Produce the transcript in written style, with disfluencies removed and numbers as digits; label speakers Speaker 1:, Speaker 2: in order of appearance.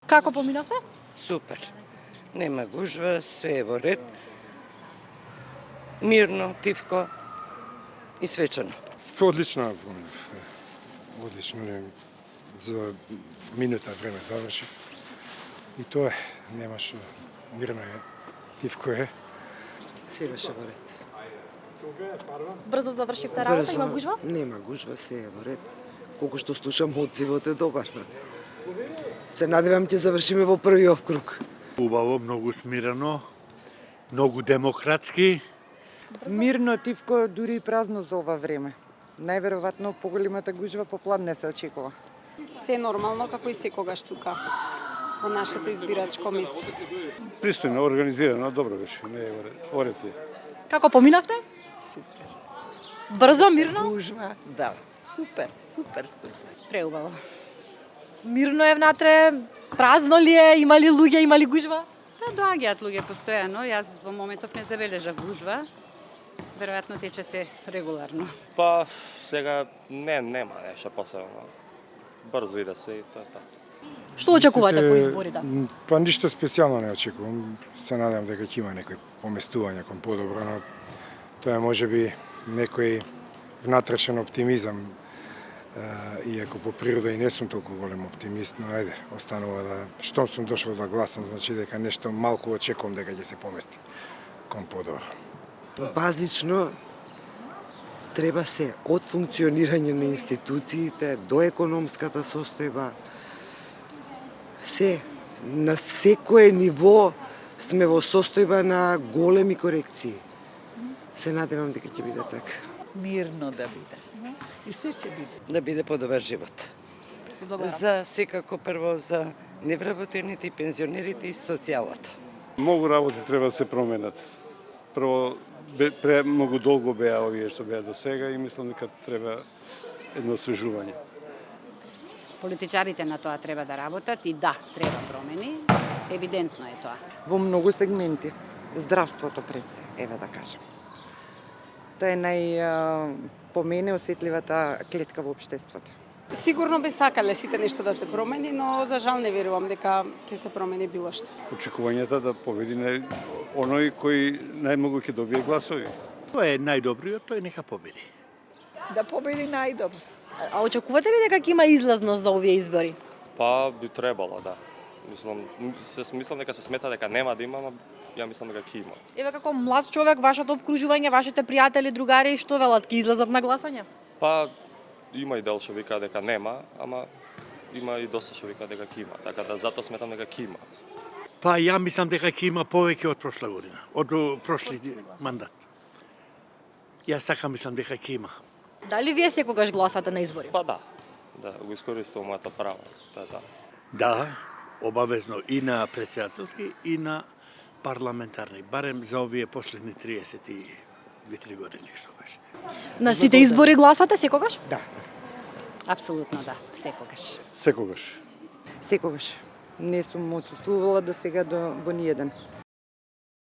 Speaker 1: Како поминавте?
Speaker 2: Супер. Нема гужва, све е во ред. Мирно, тивко и свечано.
Speaker 3: Одлично поминав. Одлично. За минута време заврши. И тоа е. Немаш мирно е. Тивко е.
Speaker 4: Се беше во ред.
Speaker 1: Брзо завршивте работа, има гужва?
Speaker 4: Нема гужва, се е во ред. Колку што слушам одзивот е добар. Се надевам ќе завршиме во првиот круг.
Speaker 5: Убаво, многу смирено, многу демократски.
Speaker 6: Мирно, тивко, дури и празно за ова време. Најверојатно поголемата гужва по план не се очекува.
Speaker 7: Се нормално како и секогаш тука во нашето избирачко место.
Speaker 3: Пристојно, организирано, добро беше. Не е во ред.
Speaker 1: Како поминавте?
Speaker 8: Супер.
Speaker 1: Брзо, мирно?
Speaker 8: Гужва, да. Супер.
Speaker 7: Преубаво.
Speaker 1: Мирно е внатре, празно ли е, има ли луѓе, има ли гужва?
Speaker 9: Да, доаѓаат луѓе постојано. Јас во моментов не забележав гужва. Веројатно тече се регуларно.
Speaker 10: Па сега нема нешто посебно. Брзо иде се и тоа е тоа.
Speaker 1: Што очекувате по изборите?
Speaker 3: Па ништо специјално не очекувам. Се надевам дека ќе има некои поместување кон подобро, но тоа е можеби некој внатрешен оптимизам. Иако по природа и не сум толку голем оптимист, но ајде, останува да штом сум дошол да гласам, значи дека нешто малку очекувам дека ќе се помести кон подобро.
Speaker 4: Базично треба се од функционирање на институциите до економската состојба. Се, на секое ниво сме во состојба на големи корекции. Се надевам дека ќе биде така.
Speaker 8: Мирно да биде. И се ќе биде.
Speaker 2: Да биде подобар живот. За секако прво за невработените и пензионерите и социјалата.
Speaker 3: Многу работи треба да се променат. Прво, многу долго беа овие што беа до сега и мислам дека треба едно освежување.
Speaker 9: Политичарите на тоа треба да работат и да, треба промени. Евидентно е тоа.
Speaker 6: Во многу сегменти. Здравството пред се, еве да кажем. Тоа е по мене осетливата клетка во општеството.
Speaker 7: Сигурно би сакале сите нешто да се промени, но за жал не верувам дека ќе се промени било што.
Speaker 3: Очекувањата да победи оној кој најмногу ќе добие гласови.
Speaker 5: Тоа е најдобриот, тој нека победи.
Speaker 8: Да победи најдобро.
Speaker 1: А очекувате ли дека ќе има излазност за овие избори?
Speaker 10: Па би требало, да. Мислам дека се смета дека нема да има, ама ја мислам дека ќе има.
Speaker 1: Еве како млад човек, вашето опкружување, вашите пријатели, другари, што велат, ќе излезат на гласање?
Speaker 10: Па има и дел што вика дека нема, ама има и доста што вика дека ќе има. Така да затоа сметам дека ќе има.
Speaker 5: Па ја мислам дека ќе има повеќе од прошла година, од прошли мандат. Јас така мислам дека ќе има.
Speaker 1: Дали вие секогаш гласате на избори?
Speaker 10: Па да. Да, го искористувам моето право. Да.
Speaker 5: Да, обавезно и на председателски и на парламентарни, барем за овие последни 32-3 години што беше.
Speaker 1: На сите избори гласате секогаш?
Speaker 4: Да.
Speaker 9: Апсолутно да, секогаш.
Speaker 3: Секогаш.
Speaker 6: Секогаш. Не сум отсуствувала до сега во ниеден.